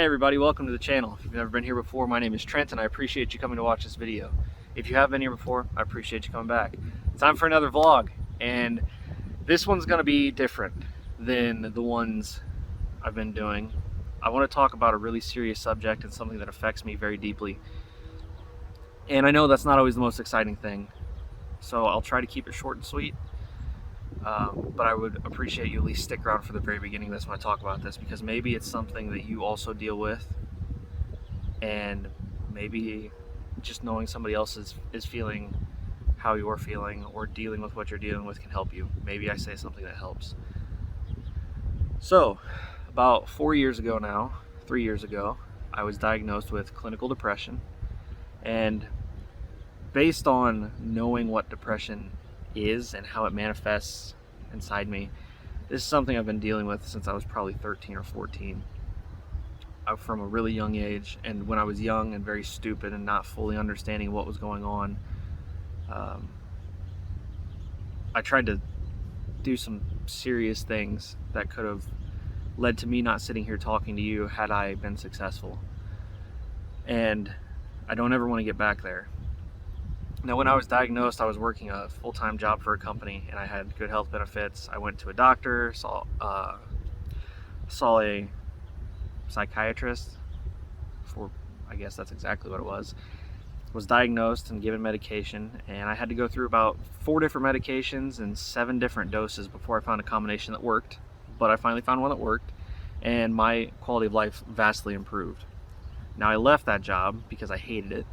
Hey everybody, welcome to the channel. If you've never been here before, my name is Trent and I appreciate you coming to watch this video. If you have been here before, I appreciate you coming back. It's time for another vlog, and this one's going to be different than the ones I've been doing. I want to talk about a really serious subject and something that affects me very deeply. And I know that's not always the most exciting thing, so I'll try to keep it short and sweet. But I would appreciate you at least stick around for the very beginning of this when I talk about this, because maybe it's something that you also deal with, and maybe just knowing somebody else is feeling how you're feeling or dealing with what you're dealing with can help you. Maybe I say something that helps. So, about 4 years ago now, 3 years ago, I was diagnosed with clinical depression, and based on knowing what depression is and how it manifests inside me, this is something I've been dealing with since I was probably 13 or 14. From a really young age, and when I was young and very stupid and not fully understanding what was going on, I tried to do some serious things that could have led to me not sitting here talking to you had I been successful. And I don't ever want to get back there. Now, when I was diagnosed, I was working a full-time job for a company, and I had good health benefits. I went to a doctor, saw a psychiatrist, I guess that's exactly what it was diagnosed and given medication, and I had to go through about 4 different medications and 7 different doses before I found a combination that worked. But I finally found one that worked, and my quality of life vastly improved. Now, I left that job because I hated it,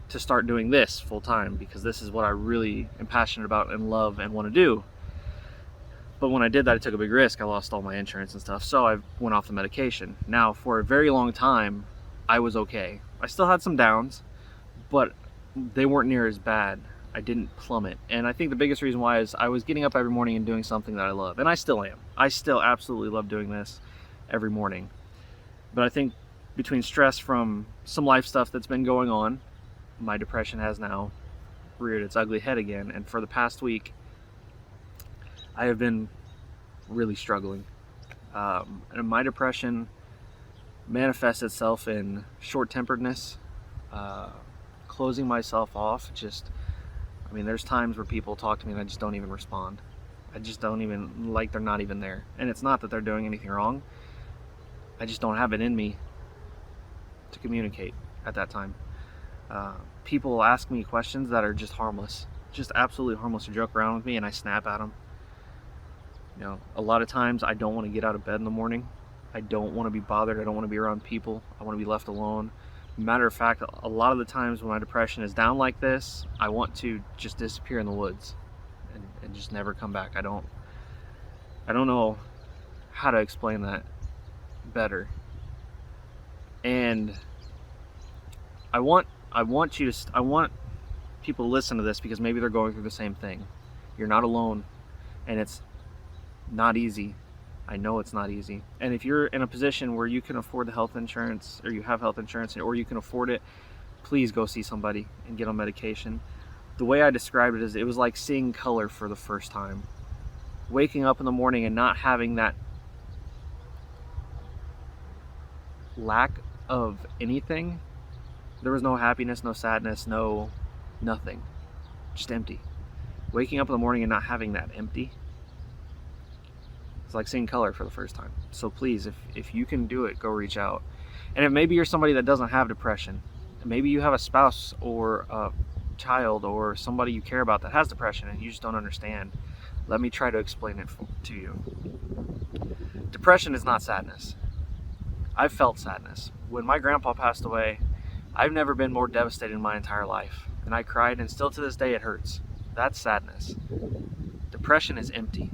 to start doing this full time, because this is what I really am passionate about and love and want to do. But when I did that, I took a big risk. I lost all my insurance and stuff, so I went off the medication. Now, for a very long time, I was okay. I still had some downs, but they weren't near as bad. I didn't plummet. And I think the biggest reason why is I was getting up every morning and doing something that I love. And I still am. I still absolutely love doing this every morning. But I think between stress from some life stuff that's been going on, my depression has now reared its ugly head again, and for the past week I have been really struggling. And my depression manifests itself in short-temperedness, closing myself off. There's times where people talk to me and I just don't even respond. I just don't even, like, they're not even there. And it's not that they're doing anything wrong, I just don't have it in me to communicate at that time. People ask me questions that are just harmless, just absolutely harmless, to joke around with me, and I snap at them. You know, a lot of times I don't want to get out of bed in the morning. I don't want to be bothered. I don't want to be around people. I want to be left alone. Matter of fact, a lot of the times when my depression is down like this, I want to just disappear in the woods and just never come back. I don't know how to explain that better. And I want people to listen to this, because maybe they're going through the same thing. You're not alone, and it's not easy. I know it's not easy. And if you're in a position where you can afford the health insurance, or you have health insurance, or you can afford it, please go see somebody and get on medication. The way I described it is, it was like seeing color for the first time. Waking up in the morning and not having that lack of anything. There was no happiness, no sadness, no nothing. Just empty. Waking up in the morning and not having that empty, it's like seeing color for the first time. So please, if you can do it, go reach out. And if maybe you're somebody that doesn't have depression, maybe you have a spouse or a child or somebody you care about that has depression and you just don't understand, let me try to explain it to you. Depression is not sadness. I've felt sadness. When my grandpa passed away, I've never been more devastated in my entire life. And I cried, and still to this day it hurts. That's sadness. Depression is empty.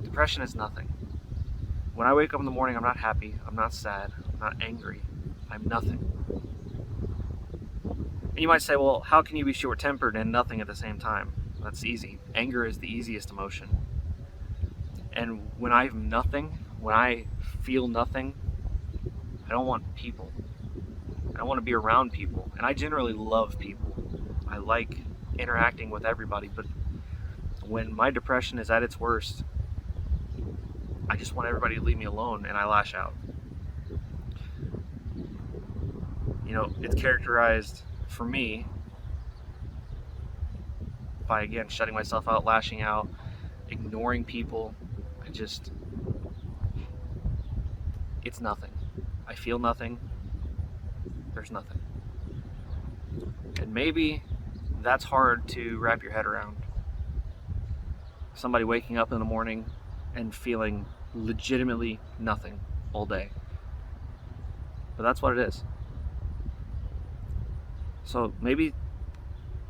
Depression is nothing. When I wake up in the morning, I'm not happy, I'm not sad, I'm not angry, I'm nothing. And you might say, well, how can you be short-tempered and nothing at the same time? That's easy. Anger is the easiest emotion. And when I'm nothing, when I feel nothing, I don't want people. I don't want to be around people. And I generally love people. I like interacting with everybody, but when my depression is at its worst, I just want everybody to leave me alone, and I lash out. You know, it's characterized for me by, again, shutting myself out, lashing out, ignoring people. It's nothing. I feel nothing. There's nothing. And maybe that's hard to wrap your head around. Somebody waking up in the morning and feeling legitimately nothing all day. But that's what it is. So maybe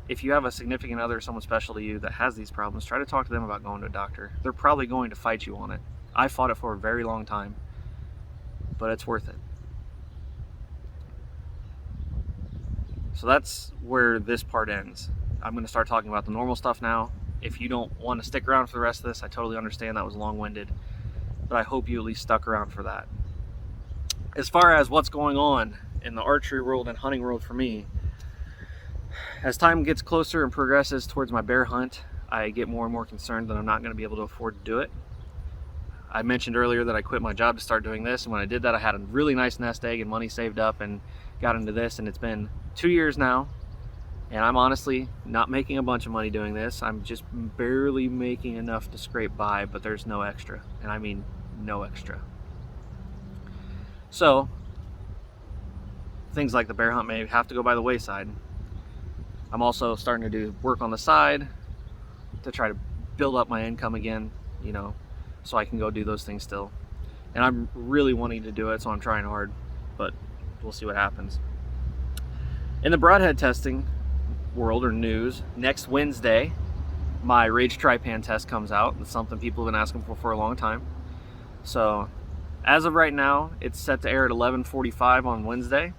if you have a significant other, someone special to you that has these problems, try to talk to them about going to a doctor. They're probably going to fight you on it. I fought it for a very long time, but it's worth it. So that's where this part ends. I'm going to start talking about the normal stuff now. If you don't want to stick around for the rest of this, I totally understand. That was long-winded, but I hope you at least stuck around for that. As far as what's going on in the archery world and hunting world for me, as time gets closer and progresses towards my bear hunt, I get more and more concerned that I'm not going to be able to afford to do it. I mentioned earlier that I quit my job to start doing this, and when I did that, I had a really nice nest egg and money saved up and got into this, and it's been 2 years now, and I'm honestly not making a bunch of money doing this. I'm just barely making enough to scrape by, but there's no extra, and I mean no extra. So things like the bear hunt may have to go by the wayside. I'm also starting to do work on the side to try to build up my income again, you know, so I can go do those things still. And I'm really wanting to do it, so I'm trying hard, but we'll see what happens. In the broadhead testing world or news, next Wednesday, my Rage Trypan test comes out. It's something people have been asking for a long time. So as of right now, it's set to air at 11:45 on Wednesday.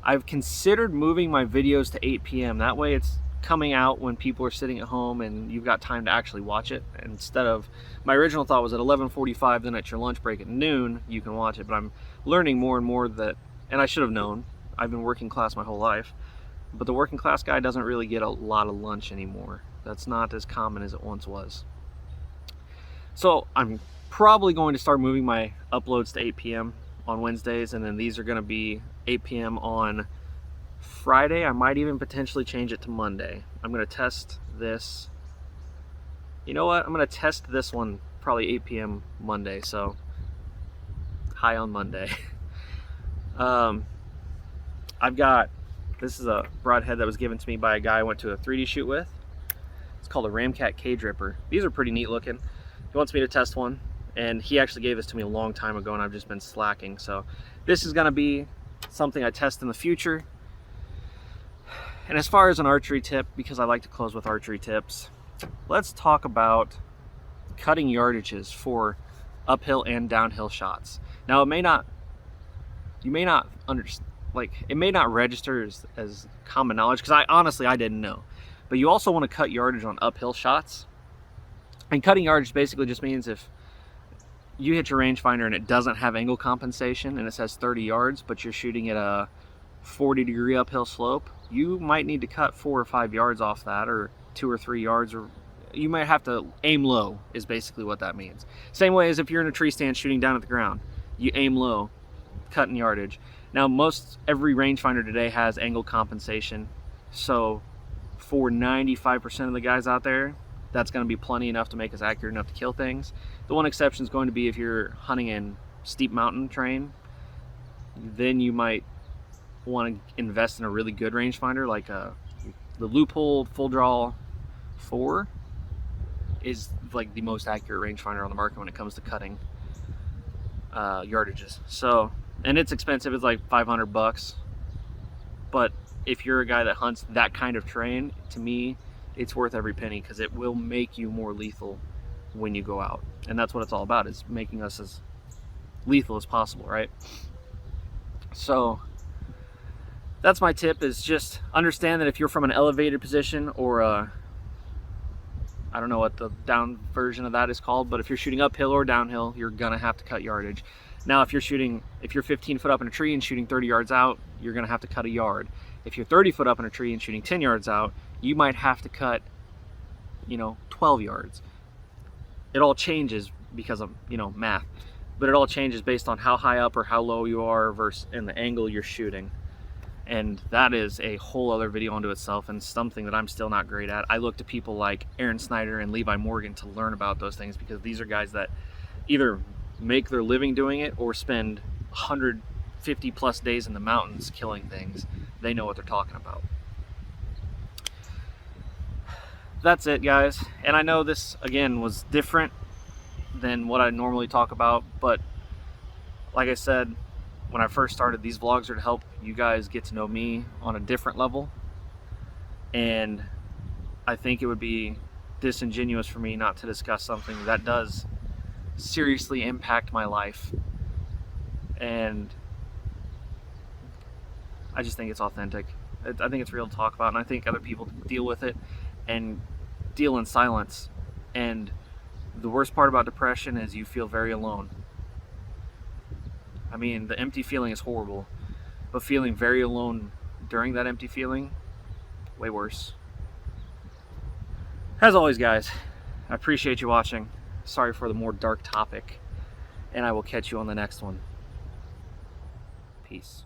I've considered moving my videos to 8 p.m. That way it's coming out when people are sitting at home and you've got time to actually watch it. Instead of, my original thought was at 11:45, then at your lunch break at noon, you can watch it. But I'm learning more and more that, and I should have known, I've been working class my whole life, but the working class guy doesn't really get a lot of lunch anymore. That's not as common as it once was. So I'm probably going to start moving my uploads to 8 p.m. on Wednesdays, and then these are going to be 8 p.m. on Friday. I might even potentially change it to Monday. I'm going to test this. You know what? I'm going to test this one probably 8 p.m. Monday, so high on Monday. I've got, this is a broadhead that was given to me by a guy I went to a 3D shoot with. It's called a Ramcat Cage Ripper. These are pretty neat looking. He wants me to test one, and he actually gave this to me a long time ago, and I've just been slacking. So this is going to be something I test in the future. And as far as an archery tip, because I like to close with archery tips, let's talk about cutting yardages for uphill and downhill shots. Now, it may not register as common knowledge, because I didn't know. But you also want to cut yardage on uphill shots. And cutting yardage basically just means if you hit your rangefinder and it doesn't have angle compensation and it says 30 yards, but you're shooting at a 40-degree uphill slope, you might need to cut 4 or 5 yards off that, or 2 or 3 yards, or you might have to aim low, is basically what that means. Same way as if you're in a tree stand shooting down at the ground, you aim low, cutting yardage. Now, every rangefinder today has angle compensation, so for 95% of the guys out there, that's going to be plenty enough to make us accurate enough to kill things. The one exception is going to be if you're hunting in steep mountain terrain, then you might want to invest in a really good rangefinder, like the Loophole Full Draw 4 is like the most accurate rangefinder on the market when it comes to cutting yardages. So, and it's expensive, it's like $500, but if you're a guy that hunts that kind of terrain, to me, it's worth every penny, because it will make you more lethal when you go out. And that's what it's all about, is making us as lethal as possible, right? So that's my tip, is just understand that if you're from an elevated position, or I don't know what the down version of that is called, but if you're shooting uphill or downhill, you're gonna have to cut yardage. Now, if you're 15 foot up in a tree and shooting 30 yards out, you're gonna have to cut a yard. If you're 30 foot up in a tree and shooting 10 yards out, you might have to cut, 12 yards. It all changes because of, math, but it all changes based on how high up or how low you are and the angle you're shooting. And that is a whole other video unto itself, and something that I'm still not great at. I look to people like Aaron Snyder and Levi Morgan to learn about those things, because these are guys that either make their living doing it or spend 150 plus days in the mountains killing things. They know what they're talking about. That's it, guys. And I know this, again, was different than what I normally talk about, but like I said, when I first started, these vlogs are to help you guys get to know me on a different level. And I think it would be disingenuous for me not to discuss something that does seriously impact my life. And I just think it's authentic. I think it's real to talk about, and I think other people deal with it and deal in silence. And the worst part about depression is you feel very alone. I mean, the empty feeling is horrible, but feeling very alone during that empty feeling, way worse. As always, guys, I appreciate you watching. Sorry for the more dark topic, and I will catch you on the next one. Peace.